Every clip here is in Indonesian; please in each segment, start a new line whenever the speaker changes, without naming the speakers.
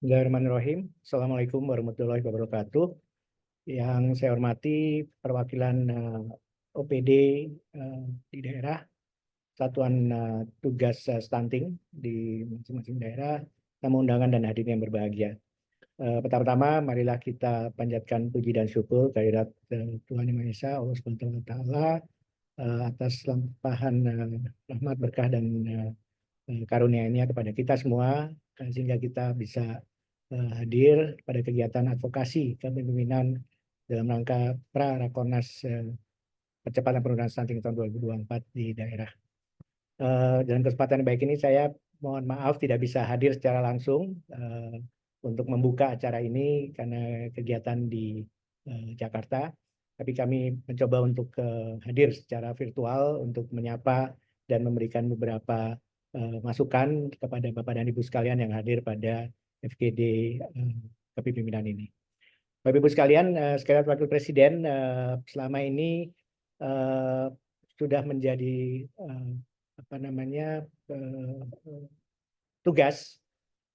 Bismillahirrahmanirrahim. Assalamualaikum warahmatullahi wabarakatuh. Yang saya hormati perwakilan OPD di daerah, Satuan Tugas Stunting di masing-masing daerah, tamu undangan dan hadirin yang berbahagia. Pertama-tama, marilah kita panjatkan puji dan syukur kehadirat Tuhan Yang Maha Esa, Allah Subhanahu wa Ta'ala, atas limpahan rahmat berkah dan karunia-Nya kepada kita semua, sehingga kita bisa hadir pada kegiatan advokasi kepemimpinan dalam rangka Rakornas Percepatan Penurunan Stunting tahun 2024 di daerah. Dalam kesempatan yang baik ini saya mohon maaf tidak bisa hadir secara langsung untuk membuka acara ini karena kegiatan di Jakarta, tapi kami mencoba untuk hadir secara virtual untuk menyapa dan memberikan beberapa masukan kepada Bapak dan Ibu sekalian yang hadir pada FGD kepemimpinan ini. Bapak Ibu sekalian, sekalian Wakil Presiden selama ini sudah menjadi tugas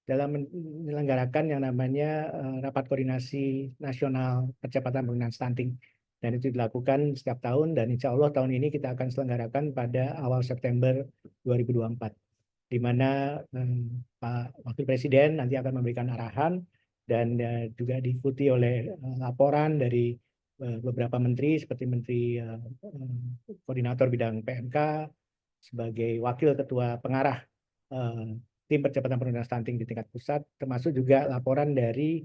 dalam menyelenggarakan yang namanya Rapat Koordinasi Nasional Percepatan Penurunan Stunting. Dan itu dilakukan setiap tahun, dan insya Allah tahun ini kita akan selenggarakan pada awal September 2024. Di mana Pak Wakil Presiden nanti akan memberikan arahan dan juga diikuti oleh laporan dari beberapa menteri seperti Menteri Koordinator Bidang PMK sebagai Wakil Ketua Pengarah Tim Percepatan Penurunan Stunting di tingkat pusat, termasuk juga laporan dari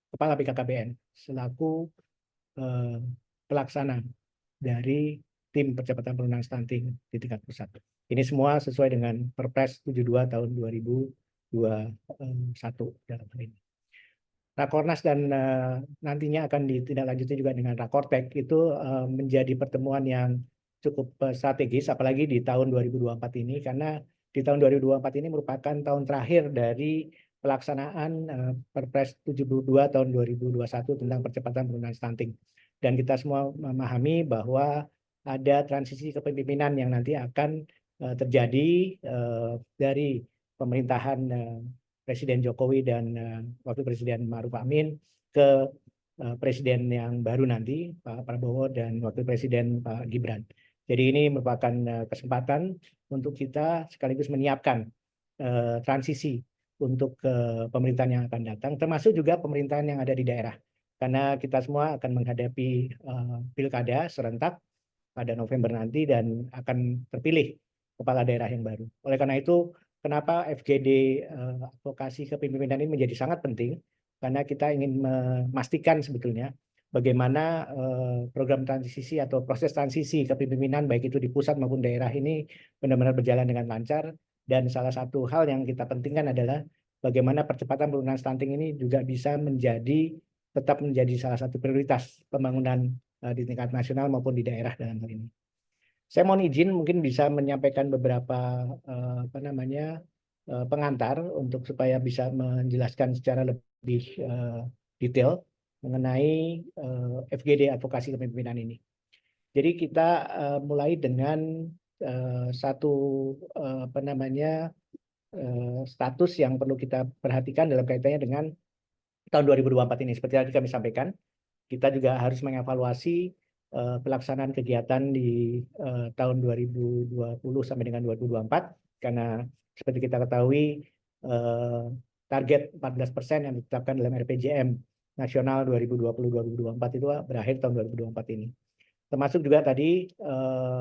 Kepala BKKBN selaku pelaksana dari Tim Percepatan Penurunan Stunting di tingkat pusat. Ini semua sesuai dengan Perpres 72 tahun 2021 dalam hal ini. Rakornas dan nantinya akan ditindaklanjuti juga dengan Rakortek itu menjadi pertemuan yang cukup strategis, apalagi di tahun 2024 ini, karena di tahun 2024 ini merupakan tahun terakhir dari pelaksanaan Perpres 72 tahun 2021 tentang percepatan penurunan stunting. Dan kita semua memahami bahwa ada transisi kepemimpinan yang nanti akan terjadi dari pemerintahan Presiden Jokowi dan Wakil Presiden Ma'ruf Amin ke Presiden yang baru nanti, Pak Prabowo, dan Wakil Presiden Pak Gibran. Jadi ini merupakan kesempatan untuk kita sekaligus menyiapkan transisi untuk pemerintahan yang akan datang, termasuk juga pemerintahan yang ada di daerah. Karena kita semua akan menghadapi pilkada serentak pada November nanti dan akan terpilih kepala daerah yang baru. Oleh karena itu, kenapa FGD advokasi kepemimpinan ini menjadi sangat penting, karena kita ingin memastikan sebetulnya bagaimana program transisi atau proses transisi kepemimpinan baik itu di pusat maupun daerah ini benar-benar berjalan dengan lancar. Dan salah satu hal yang kita pentingkan adalah bagaimana percepatan penurunan stunting ini juga bisa tetap menjadi salah satu prioritas pembangunan di tingkat nasional maupun di daerah dalam hal ini. Saya mohon izin mungkin bisa menyampaikan beberapa pengantar untuk supaya bisa menjelaskan secara lebih detail mengenai FGD advokasi kepemimpinan ini. Jadi kita mulai dengan satu status yang perlu kita perhatikan dalam kaitannya dengan tahun 2024 ini. Seperti tadi kami sampaikan, kita juga harus mengevaluasi pelaksanaan kegiatan di tahun 2020 sampai dengan 2024, karena seperti kita ketahui target 14% yang ditetapkan dalam RPJM nasional 2020-2024 itu berakhir tahun 2024 ini. Termasuk juga tadi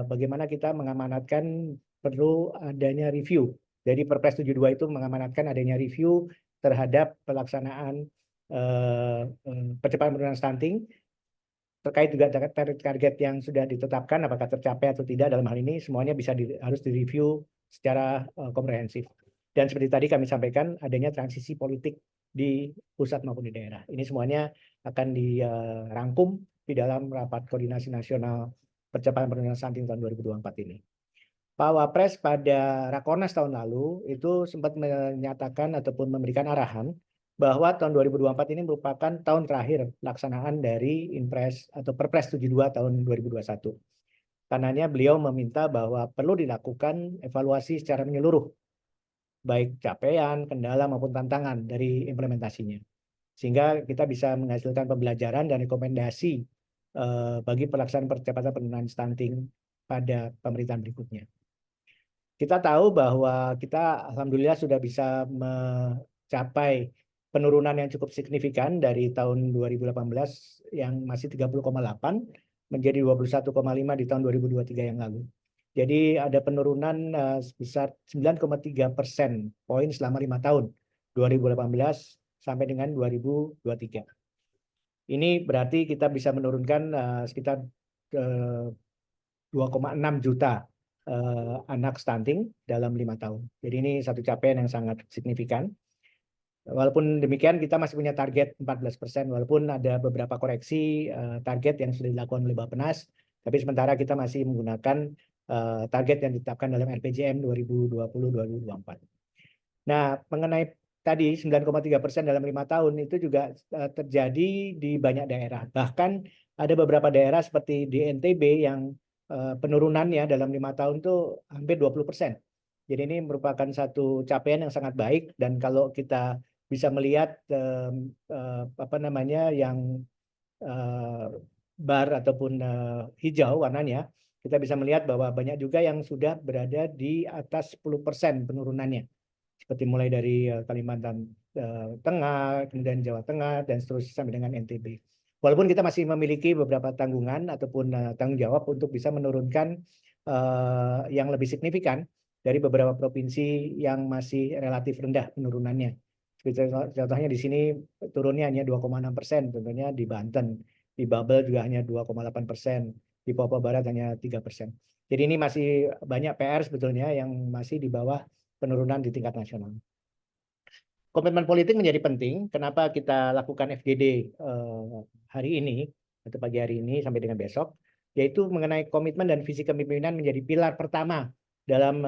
bagaimana kita mengamanatkan perlu adanya review. Jadi Perpres 72 itu mengamanatkan adanya review terhadap pelaksanaan percepatan penurunan stunting, terkait juga target yang sudah ditetapkan apakah tercapai atau tidak. Dalam hal ini semuanya harus direview secara komprehensif. Dan seperti tadi kami sampaikan adanya transisi politik di pusat maupun di daerah. Ini semuanya akan dirangkum di dalam Rapat Koordinasi Nasional Percepatan Penurunan Stunting tahun 2024 ini. Pak Wapres pada Rakornas tahun lalu itu sempat menyatakan ataupun memberikan arahan bahwa tahun 2024 ini merupakan tahun terakhir pelaksanaan dari Impres atau Perpres 72 tahun 2021. Karenanya beliau meminta bahwa perlu dilakukan evaluasi secara menyeluruh baik capaian, kendala maupun tantangan dari implementasinya. Sehingga kita bisa menghasilkan pembelajaran dan rekomendasi bagi pelaksanaan percepatan penurunan stunting pada pemerintahan berikutnya. Kita tahu bahwa kita alhamdulillah sudah bisa mencapai penurunan yang cukup signifikan dari tahun 2018 yang masih 30,8 menjadi 21,5 di tahun 2023 yang lalu. Jadi ada penurunan sebesar 9,3% poin selama 5 tahun, 2018 sampai dengan 2023. Ini berarti kita bisa menurunkan sekitar 2,6 juta anak stunting dalam 5 tahun. Jadi ini satu capaian yang sangat signifikan. Walaupun demikian kita masih punya target 14%, walaupun ada beberapa koreksi target yang sudah dilakukan oleh Bappenas, tapi sementara kita masih menggunakan target yang ditetapkan dalam RPJM 2020-2024. Nah, mengenai tadi 9,3% dalam 5 tahun itu juga terjadi di banyak daerah. Bahkan ada beberapa daerah seperti di NTB yang penurunannya dalam 5 tahun itu hampir 20%. Jadi ini merupakan satu capaian yang sangat baik, dan kalau kita bisa melihat apa namanya yang bar ataupun hijau warnanya, kita bisa melihat bahwa banyak juga yang sudah berada di atas 10% penurunannya. Seperti mulai dari Kalimantan Tengah, kemudian Jawa Tengah, dan seterusnya sampai dengan NTB. Walaupun kita masih memiliki beberapa tanggungan ataupun tanggung jawab untuk bisa menurunkan yang lebih signifikan dari beberapa provinsi yang masih relatif rendah penurunannya. Contohnya di sini turunnya hanya 2,6%, contohnya di Banten, di Babel juga hanya 2,8%, di Papua Barat hanya 3%. Jadi ini masih banyak PR sebetulnya yang masih di bawah penurunan di tingkat nasional. Komitmen politik menjadi penting. Kenapa kita lakukan FGD hari ini atau pagi hari ini sampai dengan besok? Yaitu mengenai komitmen dan visi kepemimpinan menjadi pilar pertama dalam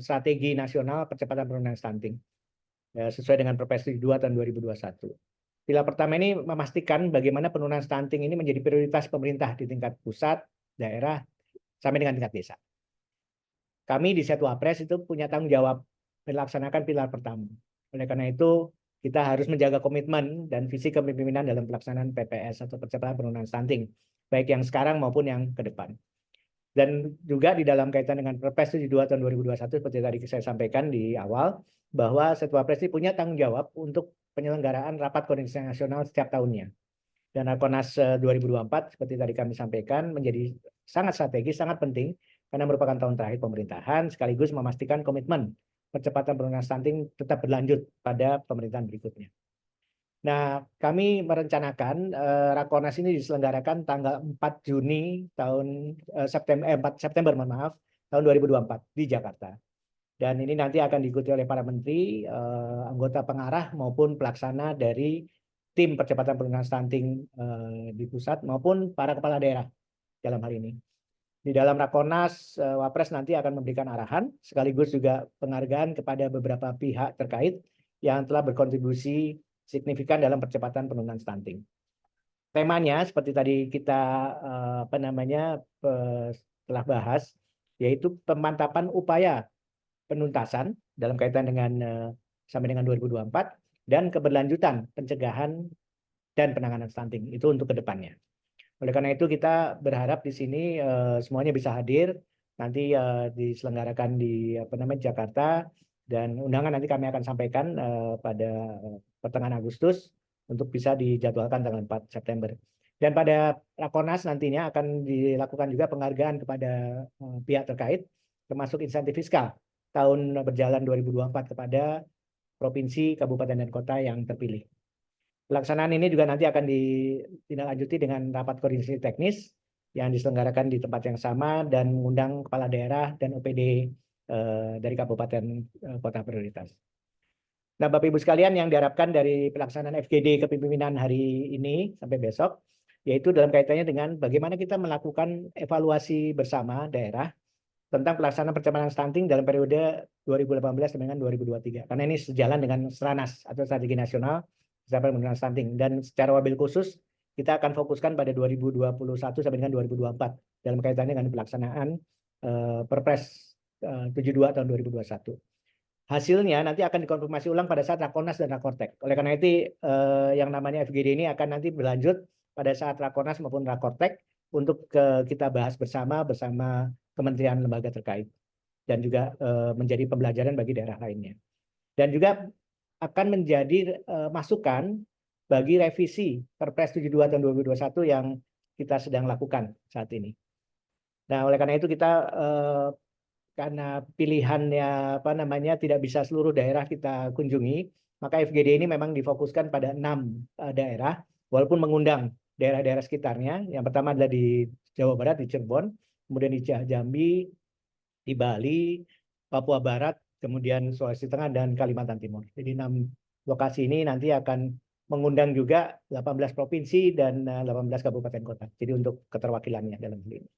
strategi nasional percepatan penurunan stunting sesuai dengan Perpres 72 tahun 2021. Pilar pertama ini memastikan bagaimana penurunan stunting ini menjadi prioritas pemerintah di tingkat pusat, daerah, sampai dengan tingkat desa. Kami di Setwapres itu punya tanggung jawab melaksanakan pilar pertama. Oleh karena itu, kita harus menjaga komitmen dan visi kepemimpinan dalam pelaksanaan PPS atau percepatan penurunan stunting, baik yang sekarang maupun yang ke depan. Dan juga di dalam kaitan dengan Perpres 72 tahun 2021, seperti tadi saya sampaikan di awal, bahwa Setwapres ini punya tanggung jawab untuk penyelenggaraan rapat koordinasi nasional setiap tahunnya. Dan Rakornas 2024, seperti tadi kami sampaikan, menjadi sangat strategis, sangat penting, karena merupakan tahun terakhir pemerintahan, sekaligus memastikan komitmen percepatan penurunan stunting tetap berlanjut pada pemerintahan berikutnya. Nah, kami merencanakan Rakornas ini diselenggarakan tanggal 4 Juni tahun 4 September maaf, tahun 2024 di Jakarta. Dan ini nanti akan diikuti oleh para menteri, anggota pengarah maupun pelaksana dari tim percepatan penurunan stunting di pusat maupun para kepala daerah dalam hal ini. Di dalam Rakornas, Wapres nanti akan memberikan arahan, sekaligus juga penghargaan kepada beberapa pihak terkait yang telah berkontribusi signifikan dalam percepatan penurunan stunting. Temanya seperti tadi kita telah bahas, yaitu pemantapan upaya penuntasan dalam kaitan dengan sampai dengan 2024 dan keberlanjutan pencegahan dan penanganan stunting itu untuk kedepannya. Oleh karena itu kita berharap di sini semuanya bisa hadir, nanti diselenggarakan di Jakarta, dan undangan nanti kami akan sampaikan pada pertengahan Agustus untuk bisa dijadwalkan tanggal 4 September. Dan pada Rakornas nantinya akan dilakukan juga penghargaan kepada pihak terkait, termasuk insentif fiskal tahun berjalan 2024 kepada provinsi, kabupaten, dan kota yang terpilih. Pelaksanaan ini juga nanti akan ditindaklanjuti dengan rapat koordinasi teknis yang diselenggarakan di tempat yang sama dan mengundang kepala daerah dan OPD dari kabupaten kota prioritas. Nah, Bapak Ibu sekalian, yang diharapkan dari pelaksanaan FGD kepemimpinan hari ini sampai besok, yaitu dalam kaitannya dengan bagaimana kita melakukan evaluasi bersama daerah tentang pelaksanaan percepatan stunting dalam periode 2018 dengan 2023. Karena ini sejalan dengan SRANAS atau Strategi Nasional Percepatan Penurunan Stunting. Dan secara wabil khusus, kita akan fokuskan pada 2021 sampai dengan 2024 dalam kaitannya dengan pelaksanaan Perpres 72 tahun 2021. hasilnya nanti akan dikonfirmasi ulang pada saat Rakornas dan Rakortek. Oleh karena itu yang namanya FGD ini akan nanti berlanjut pada saat Rakornas maupun Rakortek untuk kita bahas bersama kementerian lembaga terkait dan juga menjadi pembelajaran bagi daerah lainnya. Dan juga akan menjadi masukan bagi revisi Perpres 72 tahun 2021 yang kita sedang lakukan saat ini. Nah, oleh karena itu kita karena pilihannya apa namanya tidak bisa seluruh daerah kita kunjungi, maka FGD ini memang difokuskan pada 6 daerah, walaupun mengundang daerah-daerah sekitarnya. Yang pertama adalah di Jawa Barat, di Cirebon, kemudian di Jambi, di Bali, Papua Barat, kemudian Sulawesi Tengah, dan Kalimantan Timur. Jadi 6 lokasi ini nanti akan mengundang juga 18 provinsi dan 18 kabupaten kota. Jadi untuk keterwakilannya dalam hal ini.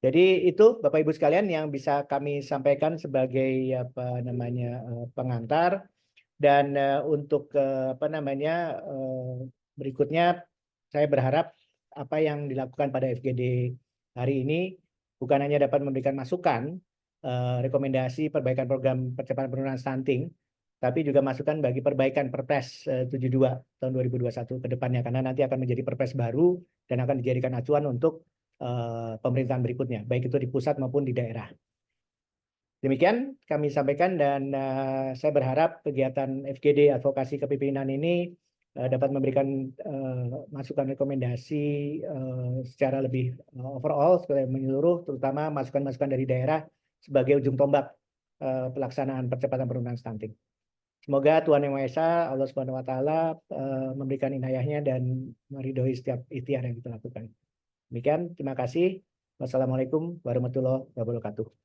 Jadi itu Bapak Ibu sekalian yang bisa kami sampaikan sebagai apa namanya pengantar, dan untuk apa namanya berikutnya saya berharap apa yang dilakukan pada FGD hari ini bukan hanya dapat memberikan masukan, rekomendasi perbaikan program percepatan penurunan stunting, tapi juga masukan bagi perbaikan Perpres 72 tahun 2021 ke depannya, karena nanti akan menjadi Perpres baru dan akan dijadikan acuan untuk pemerintahan berikutnya, baik itu di pusat maupun di daerah. Demikian kami sampaikan, dan saya berharap kegiatan FGD Advokasi Kepemimpinan ini dapat memberikan masukan rekomendasi secara lebih overall, secara menyeluruh, terutama masukan-masukan dari daerah sebagai ujung tombak pelaksanaan percepatan penurunan stunting. Semoga Tuhan Yang Maha Esa, Allah Subhanahu Wa Taala memberikan inayahnya dan meridhoi setiap ikhtiar yang kita lakukan. Demikian, terima kasih. Wassalamualaikum warahmatullahi wabarakatuh.